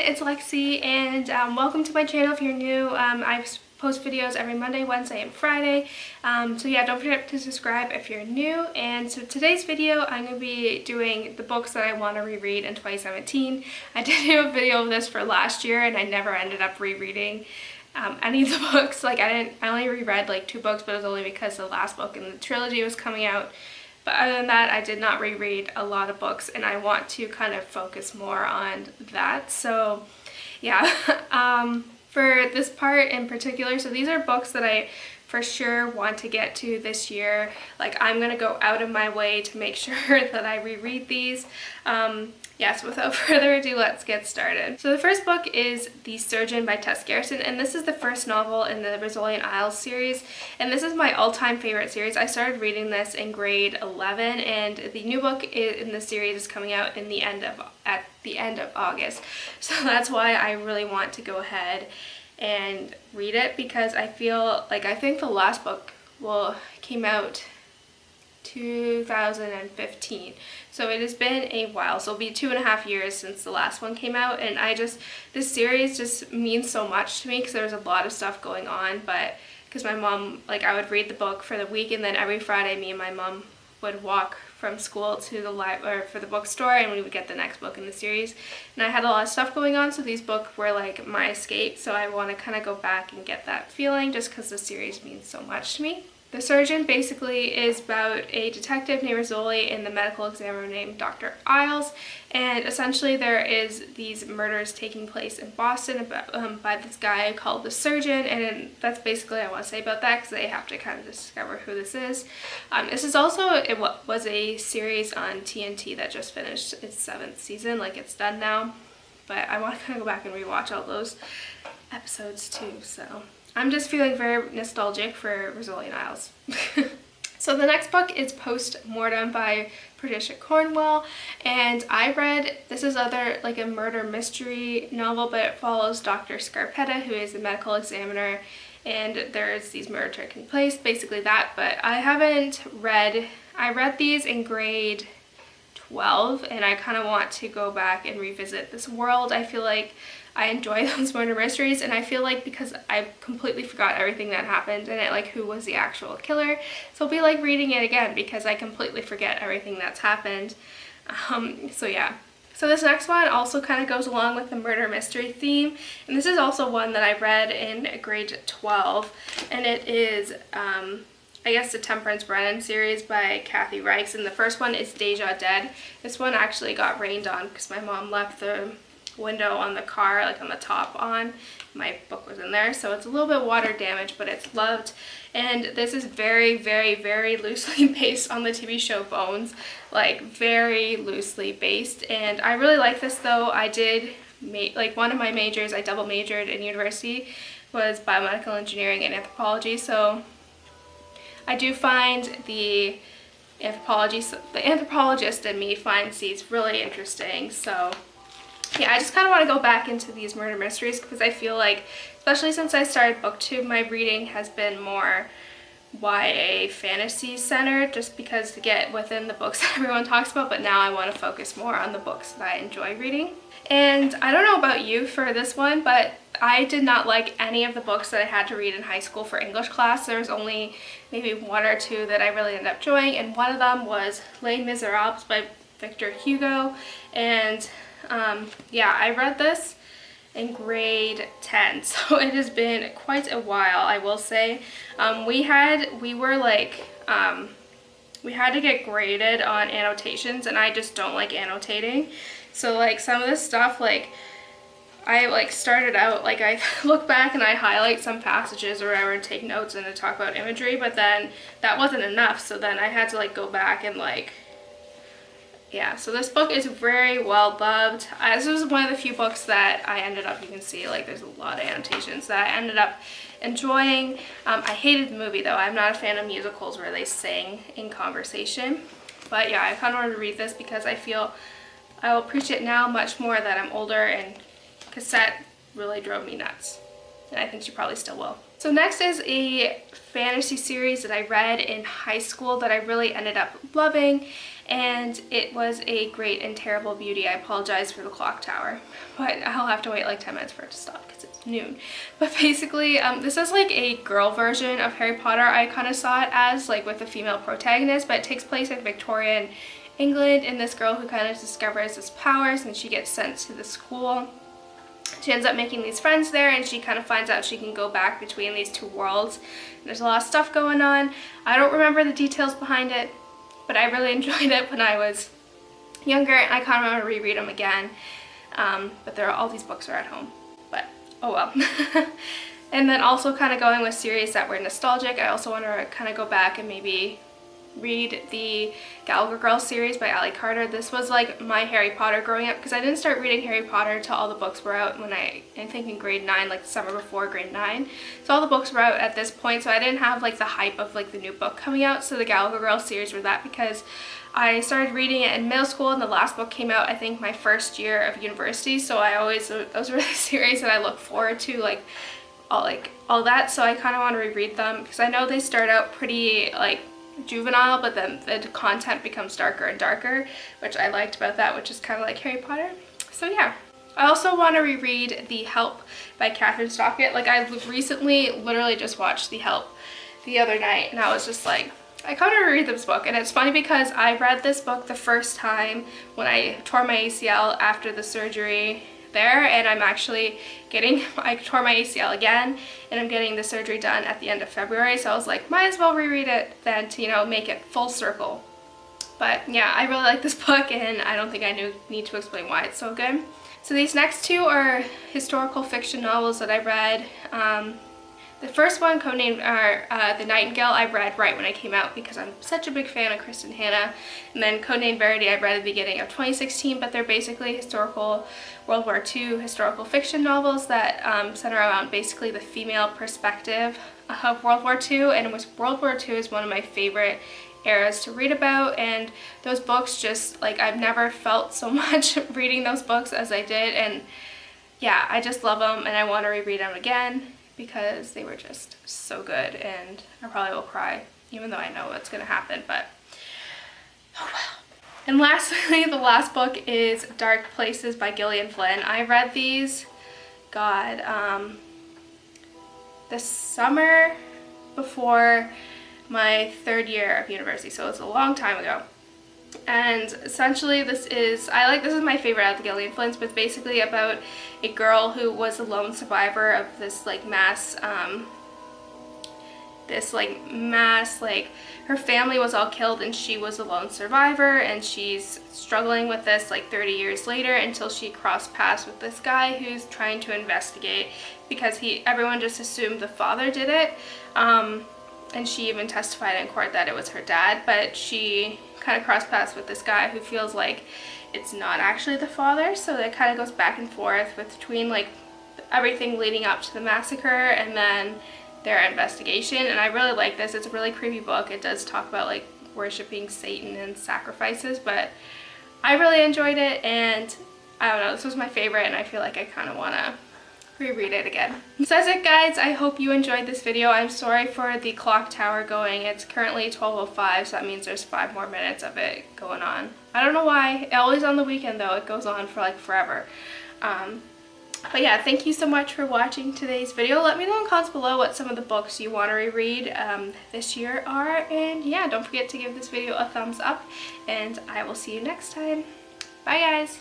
it's Lexi, and welcome to my channel if you're new. I post videos every Monday, Wednesday, and Friday. So yeah, don't forget to subscribe if you're new. And so today's video, I'm going to be doing the books that I want to reread in 2017. I did do a video of this for last year, and I never ended up rereading any of the books. Like I only reread like 2 books, but it was only because the last book in the trilogy was coming out. But other than that, I did not reread a lot of books, and I want to kind of focus more on that. So yeah, for this part in particular, so these are books that I for sure want to get to this year. Like I'm gonna go out of my way to make sure that I reread these. Yes, without further ado, let's get started. So the first book is The Surgeon by Tess, and this is the first novel in the Rizzolian Isles series, and this is my all-time favorite series. I started reading this in grade 11, and the new book in the series is coming out at the end of August. So that's why I really want to go ahead and read it, because I feel like I think the last book came out 2015, so it has been a while. So it'll be 2.5 years since the last one came out, and this series just means so much to me because there's a lot of stuff going on. But because my mom, like, I would read the book for the week, and then every Friday me and my mom would walk from school to the library for the bookstore, and we would get the next book in the series. And I had a lot of stuff going on, so these books were like my escape. So I want to kind of go back and get that feeling, just because the series means so much to me. The Surgeon basically is about a detective named Rizzoli and the medical examiner named Dr. Isles, and essentially there is these murders taking place in Boston by this guy called the Surgeon, and that's basically all I want to say about that, because they have to kind of discover who this is. This is also, it was a series on TNT that just finished its 7th season, like it's done now, but I want to kind of go back and rewatch all those episodes too, so I'm just feeling very nostalgic for Rizzolian Isles. So the next book is Postmortem by Patricia Cornwell, and I read, this is like a murder mystery novel, but it follows Dr. Scarpetta, who is the medical examiner, and there's these murders taking place, basically that. But I read these in grade 12, and I kind of want to go back and revisit this world. I feel like I enjoy those murder mysteries, and I feel like because I completely forgot everything that happened in it, like who was the actual killer, so it'll be like reading it again because I completely forget everything that's happened. So yeah. So this next one also kind of goes along with the murder mystery theme, and this is also one that I read in grade 12, and it is I guess the Temperance Brennan series by Kathy Reichs, and the first one is Deja Dead. This one actually got rained on because my mom left the window on the car, like on the top on. My book was in there, so it's a little bit water damaged, but it's loved. And this is very, very, very loosely based on the TV show Bones, like very loosely based. And I really like this though. I did like one of my majors, I double majored in university, was biomedical engineering and anthropology, so I do find the anthropologist in me finds these really interesting. So yeah, I just kind of want to go back into these murder mysteries because I feel like, especially since I started booktube, my reading has been more YA fantasy centered, just because to get within the books that everyone talks about, but now I want to focus more on the books that I enjoy reading. And I don't know about you for this one, but I did not like any of the books that I had to read in high school for English class. There was only maybe 1 or 2 that I really ended up enjoying, and one of them was Les Miserables by Victor Hugo. And yeah, I read this in grade 10, so it has been quite a while, I will say. We had to get graded on annotations, and I just don't like annotating. So like some of this stuff, like I like started out, like I look back and I highlight some passages or whatever and take notes and to talk about imagery, but then that wasn't enough, so then I had to like go back and like, yeah, so this book is very well loved. This was one of the few books that I ended up, you can see like there's a lot of annotations that I ended up enjoying. I hated the movie though. I'm not a fan of musicals where they sing in conversation. But yeah, I kind of wanted to read this because I feel I will appreciate it now much more that I'm older, and cassette really drove me nuts. And I think she probably still will. So next is a fantasy series that I read in high school that I really ended up loving, and it was A Great and Terrible Beauty. I apologize for the clock tower, but I'll have to wait like 10 minutes for it to stop because it's noon. But basically, this is like a girl version of Harry Potter. I kind of saw it as, like, with a female protagonist, but it takes place in Victorian England, and this girl who kind of discovers his powers, and she gets sent to the school. She ends up making these friends there, and she kind of finds out she can go back between these two worlds. And there's a lot of stuff going on. I don't remember the details behind it, but I really enjoyed it when I was younger, and I kind of want to reread them again. But all these books are at home, but oh well. And then also kind of going with series that were nostalgic, I also want to kind of go back and maybe read the Gallagher Girls series by Ali Carter. This was like my Harry Potter growing up, because I didn't start reading Harry Potter until all the books were out when I think in grade 9, like the summer before grade 9. So all the books were out at this point, so I didn't have like the hype of like the new book coming out. So the Gallagher Girls series were that, because I started reading it in middle school and the last book came out I think my first year of university. So those were the series that I look forward to, like all that. So I kind of want to reread them, because I know they start out pretty like juvenile, but then the content becomes darker and darker, which I liked about that, which is kind of like Harry Potter. So yeah. I also want to reread The Help by Kathryn Stockett. Like, I recently literally just watched The Help the other night, and I was just like, I kind of reread this book. And it's funny because I read this book the first time when I tore my ACL after the surgery there, and I'm actually I tore my ACL again, and I'm getting the surgery done at the end of February, so I was like, might as well reread it then to, you know, make it full circle. But yeah, I really like this book, and I don't think I need to explain why it's so good. So these next two are historical fiction novels that I read. The first one, codenamed The Nightingale, I read right when it came out because I'm such a big fan of Kristin. And then codenamed Verity, I read at the beginning of 2016, but they're basically historical World War II historical fiction novels that center around basically the female perspective of World War II. And World War II is one of my favorite eras to read about, and those books just, like, I've never felt so much reading those books as I did, and yeah, I just love them, and I want to reread them again, because they were just so good, and I probably will cry, even though I know what's going to happen, but oh well. And lastly, the last book is Dark Places by Gillian Flynn. I read these, the summer before my third year of university, so it's a long time ago. And essentially this is my favorite out of the Gillian Flynns, but it's basically about a girl who was a lone survivor of this mass, her family was all killed and she was a lone survivor, and she's struggling with this 30 years later until she crossed paths with this guy who's trying to investigate, because everyone just assumed the father did it, and she even testified in court that it was her dad, but she kind of crossed paths with this guy who feels like it's not actually the father. So it kind of goes back and forth between everything leading up to the massacre and then their investigation. And I really like this. It's a really creepy book. It does talk about worshiping Satan and sacrifices, but I really enjoyed it, and I don't know, this was my favorite, and I feel like I kind of want to reread it again. So that's it, guys. I hope you enjoyed this video. I'm sorry for the clock tower going. It's currently 12:05, so that means there's 5 more minutes of it going on. I don't know why. Always on the weekend though, it goes on for forever. But yeah, thank you so much for watching today's video. Let me know in the comments below what some of the books you want to reread this year are, and yeah, don't forget to give this video a thumbs up, and I will see you next time. Bye, guys.